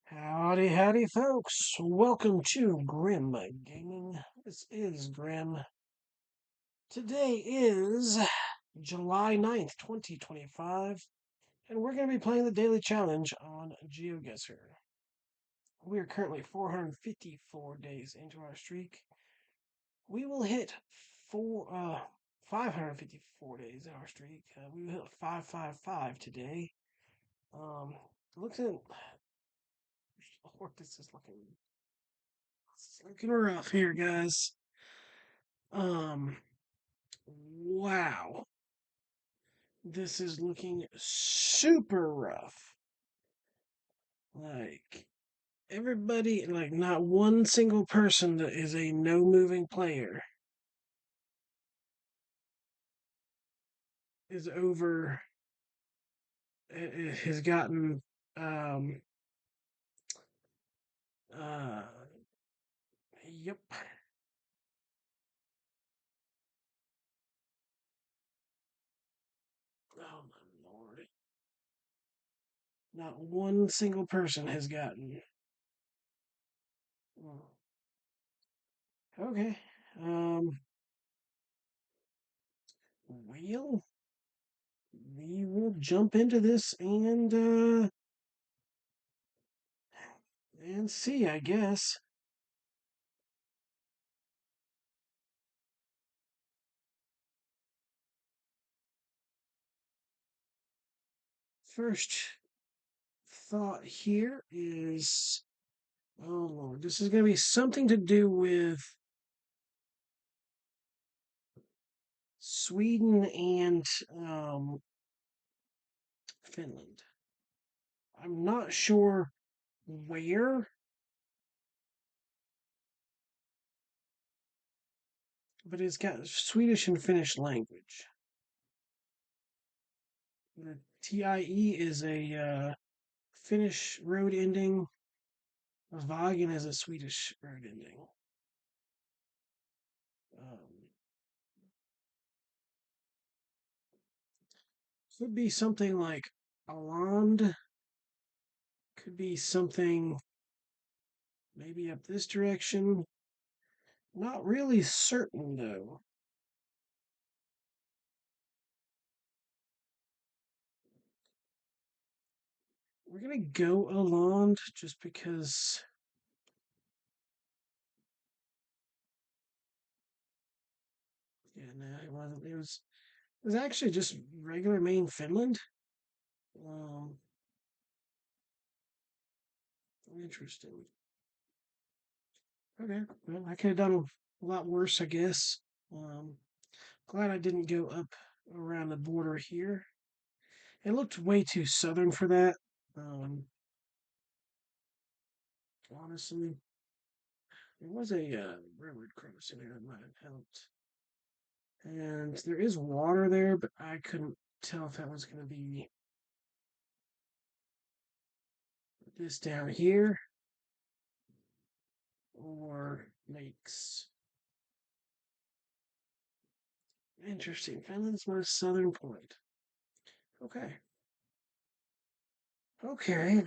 Howdy, howdy, folks. Welcome to Grim Gaming. This is Grim. Today is July 9th, 2025, and we're going to be playing the daily challenge on GeoGuessr. We are currently 454 days into our streak. We will hit 554 days in our streak. We will hit 555 today. Looks at Lord, this is looking rough here, guys. Um, wow. This is looking super rough. Like, everybody, like, not one single person that is a no moving player is over, has gotten, um, uh, yep. Oh, my lord. Not one single person has gotten. Well, okay. Um, well, we will jump into this and see, I guess. First thought here is, oh Lord, this is going to be something to do with Sweden and Finland. I'm not sure where, but it's got Swedish and Finnish language. The TIE is a Finnish road ending. Vagen is a Swedish road ending. Um, could be something like Aland. Could be something maybe up this direction. Not really certain though. We're gonna go Aland just because. Yeah, no, it wasn't. It was actually just regular main Finland. Um, Interesting. Okay, well, I could have done a lot worse, I guess. Um, Glad I didn't go up around the border here. It looked way too southern for that. Um, Honestly, there was a railroad crossing there that might have helped. And there is water there, but I couldn't tell if that was going to be this down here or lakes. Interesting. Finland's most southern point. Okay. Okay.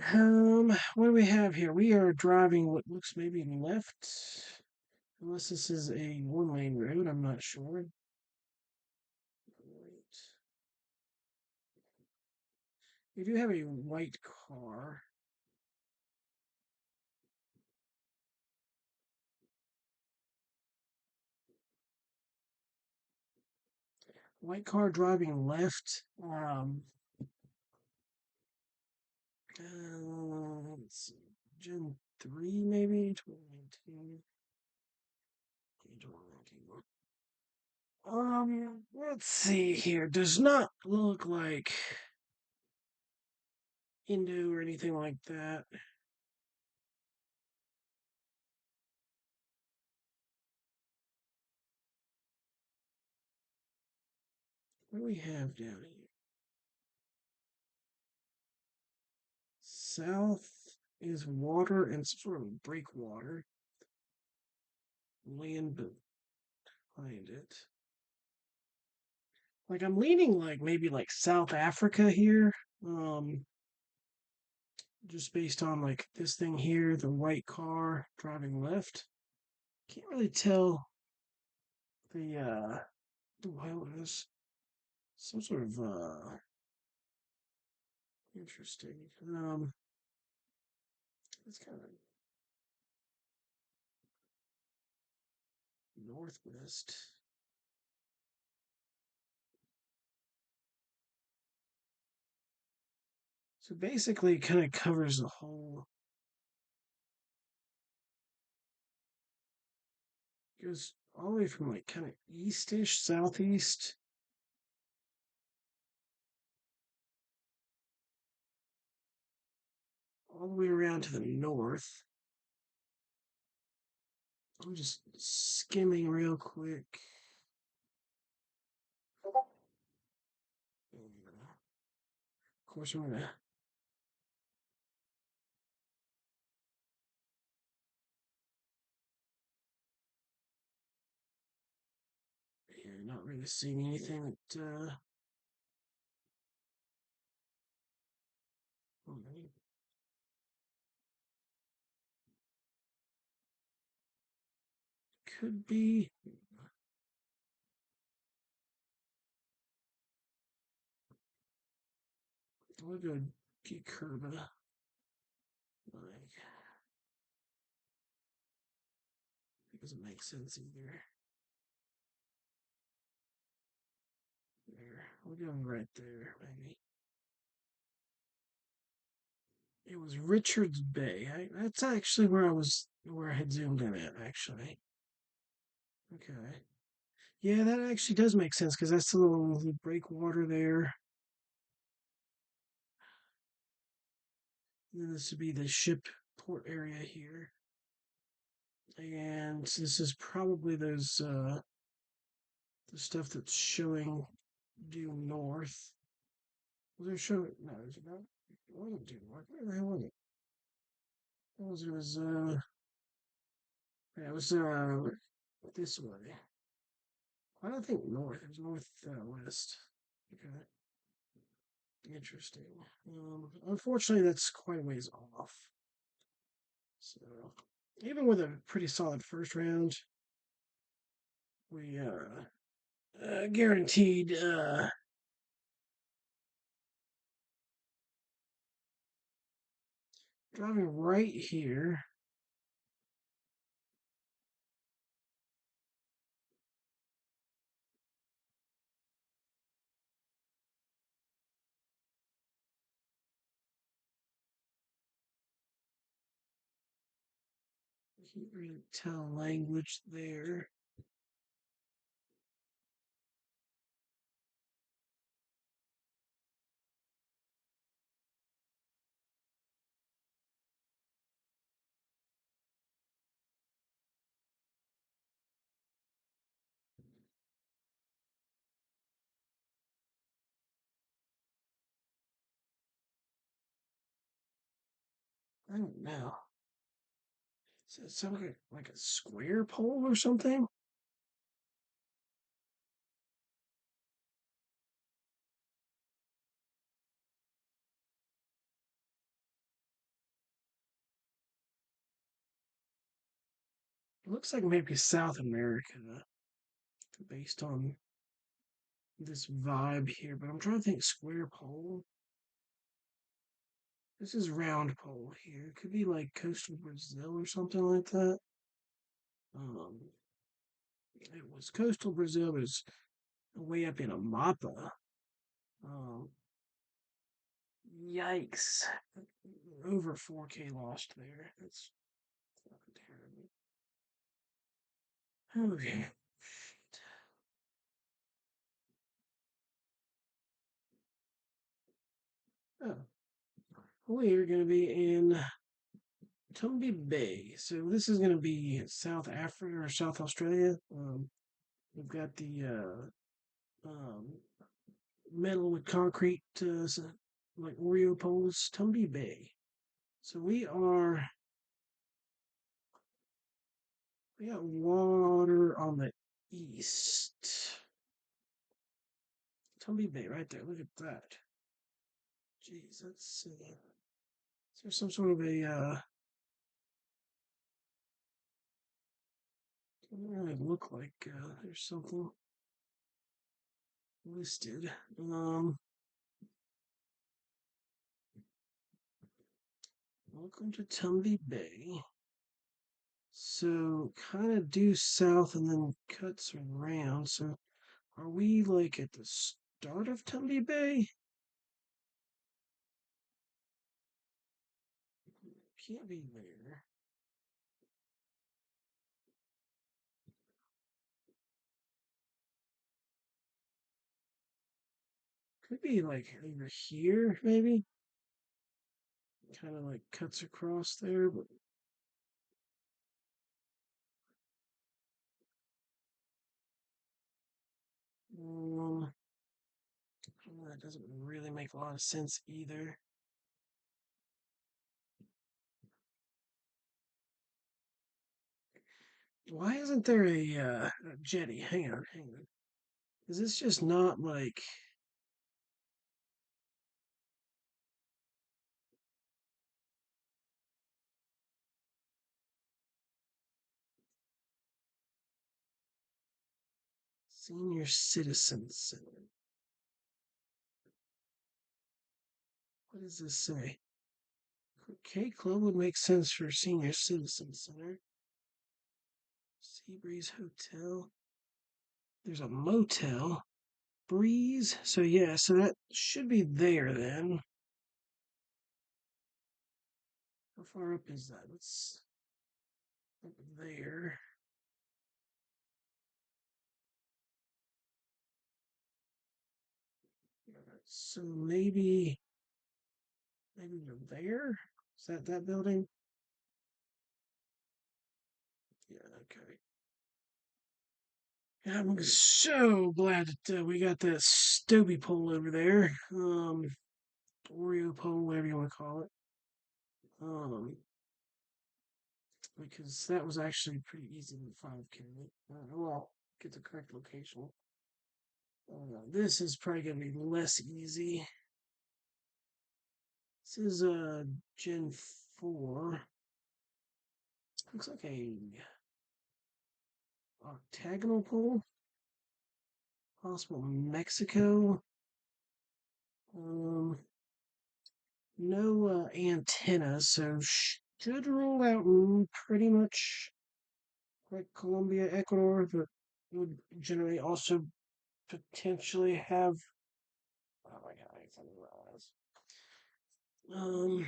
What do we have here? We are driving what looks maybe left. Unless this is a one-lane road, I'm not sure. Right. We do have a white car. White car driving left. Let's see. Gen 3, maybe? 2019. Let's see here. Does not look like Indo or anything like that. What do we have down here? South is water and some sort of breakwater. Land behind it. Like I'm leaning like maybe like South Africa here. just based on like this thing here, the white car driving left. Can't really tell the well, it is some sort of interesting. It's kind of northwest. So basically, it kind of covers the whole. Goes all the way from like kind of eastish, southeast, all the way around to the north. I'm just skimming real quick. Of course, I'm gonna. Yeah, not really seeing anything that. Could be. I'll go get Kerba. Like, it doesn't make sense either. There, we'll go right there, maybe. It was Richards Bay. That's actually where I had zoomed in at, actually. Okay. Yeah, that actually does make sense because that's the little breakwater there. And then this would be the ship port area here. And this is probably the stuff that's showing due north. Was there showing? No, is it not? It wasn't due north. Where the hell was it? It was this way. I don't think north. It was north west. Okay, interesting. Unfortunately, that's quite a ways off. So even with a pretty solid first round, we guaranteed driving right here. Can't really tell language there. I don't know. Does it sound like a square pole or something? It looks like maybe South America based on this vibe here, but I'm trying to think square pole. This is round pole here. Could be like coastal Brazil or something like that. Um, it was coastal Brazil, but it's way up in Amapa. Um, yikes. Over 4K lost there. That's fucking terrible. Okay. Oh, we're going to be in Tumby Bay. So this is going to be South Africa or South Australia. We've got the metal with concrete, like Oreo poles, Tumby Bay. So we got water on the east. Tumby Bay right there. Look at that. Jeez, that's Is there some sort of a doesn't really look like there's something listed. Welcome to Tumby Bay. So kind of due south and then cuts around. So are we like at the start of Tumby Bay? Can't be there. Could be like over here, maybe. Kind of like cuts across there, but um, that doesn't really make a lot of sense either. Why isn't there a jetty? Hang on, hang on. Is this just not like senior citizen center? What does this say? K Club would make sense for senior citizen center. Seabreeze Hotel. There's a motel. Breeze. So yeah, so that should be there then. How far up is that? It's up there. So maybe they're there. Is that building? Yeah, okay. Yeah, I'm so glad that we got that Stoby pole over there. Oreo pole, whatever you want to call it. Um, because that was actually pretty easy to 5K. Well, get the correct location. This is probably gonna be less easy. This is Gen 4. Looks like a octagonal pole. Possible Mexico. Um, no antenna, so should roll out pretty much like Colombia, Ecuador, but would generally also potentially have. Oh my god, I didn't realize. Um,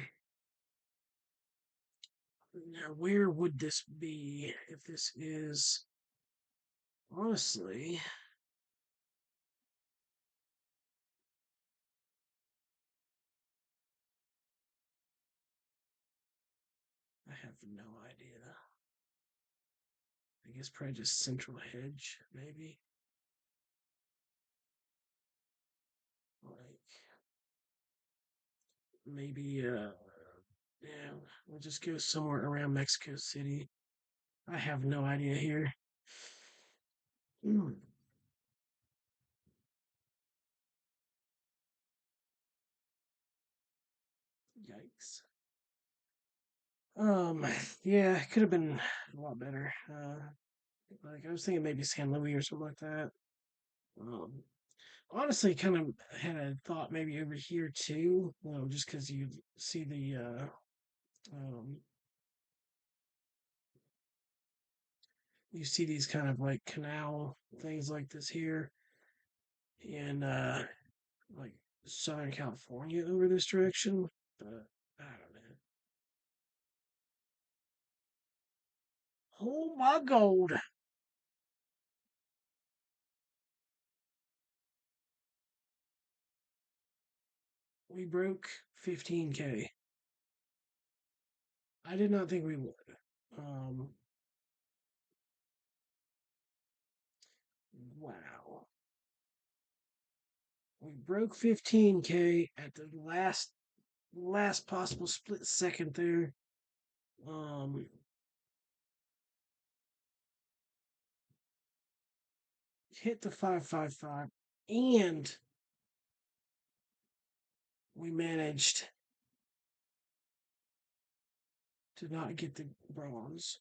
now where would this be if this is honestly? I have no idea. I guess probably just Central Hedge, maybe. Like maybe yeah, we'll just go somewhere around Mexico City. I have no idea here. Mm, yikes. Um, yeah, it could have been a lot better. Like I was thinking maybe San Luis or something like that. Um, honestly, kind of had a thought maybe over here too. Just because you see um, you see these kind of like canal things like this here in like Southern California over this direction. But I don't know. Oh my gold. We broke 15K. I did not think we would. Um, wow. We broke 15K at the last possible split second there. Um, hit the 555 and we managed Did not get the bronze.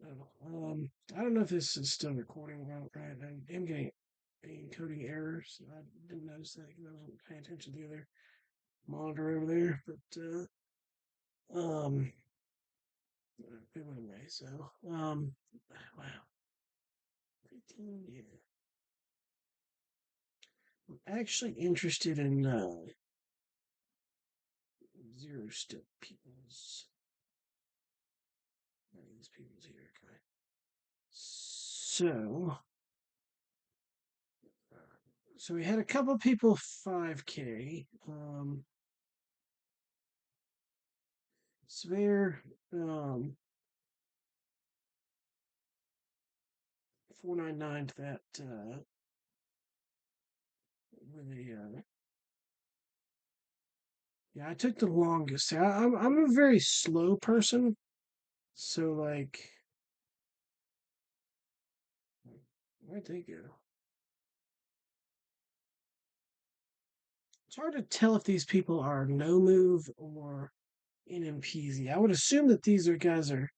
I don't know if this is still recording right. I am getting encoding errors. I didn't notice that because I wasn't paying attention to the other monitor over there. But anyway, so wow, 15 years. I'm actually interested in zero step peoples. These people's here, okay. So we had a couple people 5K. Sphere 499 to that with a yeah, I took the longest. I'm a very slow person, so like where'd they go? It's hard to tell if these people are no move or NMPZ. I would assume that these are guys are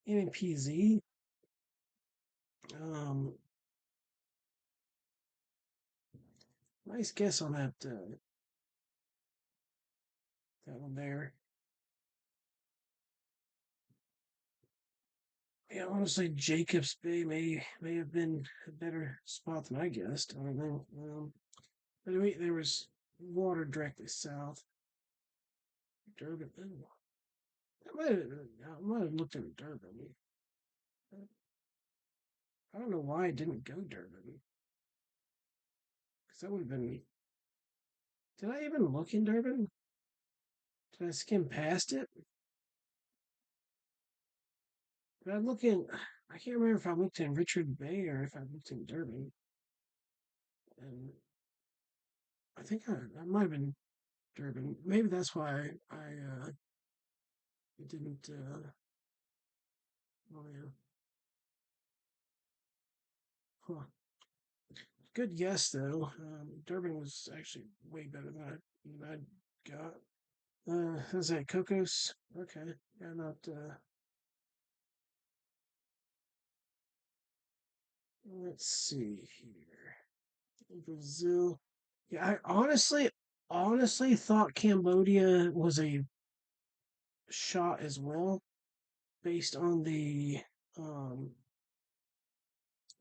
NMPZ. Um, nice guess on that one there. Yeah, honestly, Jacobs Bay may have been a better spot than I guessed. I don't know. But wait, there was water directly south. Durban. Oh, I might have looked at Durban. I don't know why I didn't go Durban. Because that would have been. Did I even look in Durban? Did I skim past it? Did I look in? I can't remember if I looked in Richard Bay or if I looked in Durban. And I think I might have been Durban. Maybe that's why I didn't. Oh yeah. Huh. Good guess though. Durban was actually way better than I got. Is that Cocos? Okay. Yeah, not. Let's see here. Brazil. Yeah, I honestly thought Cambodia was a shot as well, based on the um.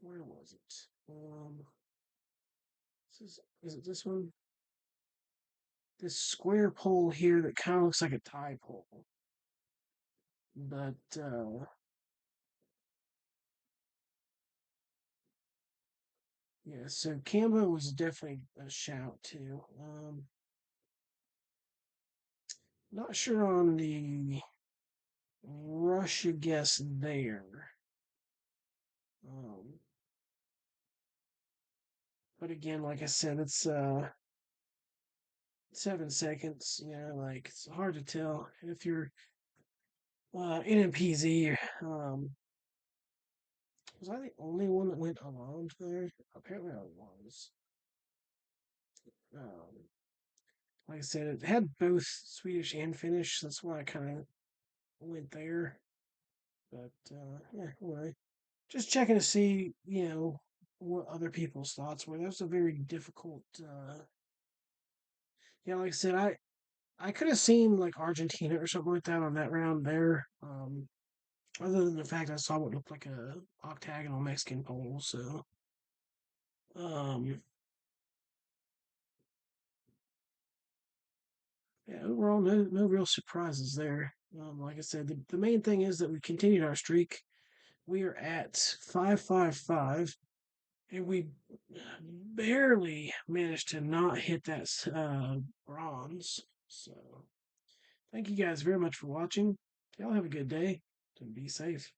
Where was it? Is it this one? This square pole here that kind of looks like a tie pole, but yeah. So Cambo was definitely a shout too. Not sure on the Russia guess there. Um, but again, like I said, it's 7 seconds. You know, like it's hard to tell if you're NMPZ. Was I the only one that went around there? Apparently, I was. Um, like I said, it had both Swedish and Finnish. That's why I kind of went there. But yeah, anyway, just checking to see, what other people's thoughts were. That was a very difficult. Yeah, like I said, I could have seen like Argentina or something like that on that round there. Other than the fact I saw what looked like a octagonal Mexican pole. So um, yeah, overall, no real surprises there. Like I said, the main thing is that we continued our streak. We are at 555, and we barely managed to not hit that bronze. So, thank you guys very much for watching. Y'all have a good day and be safe.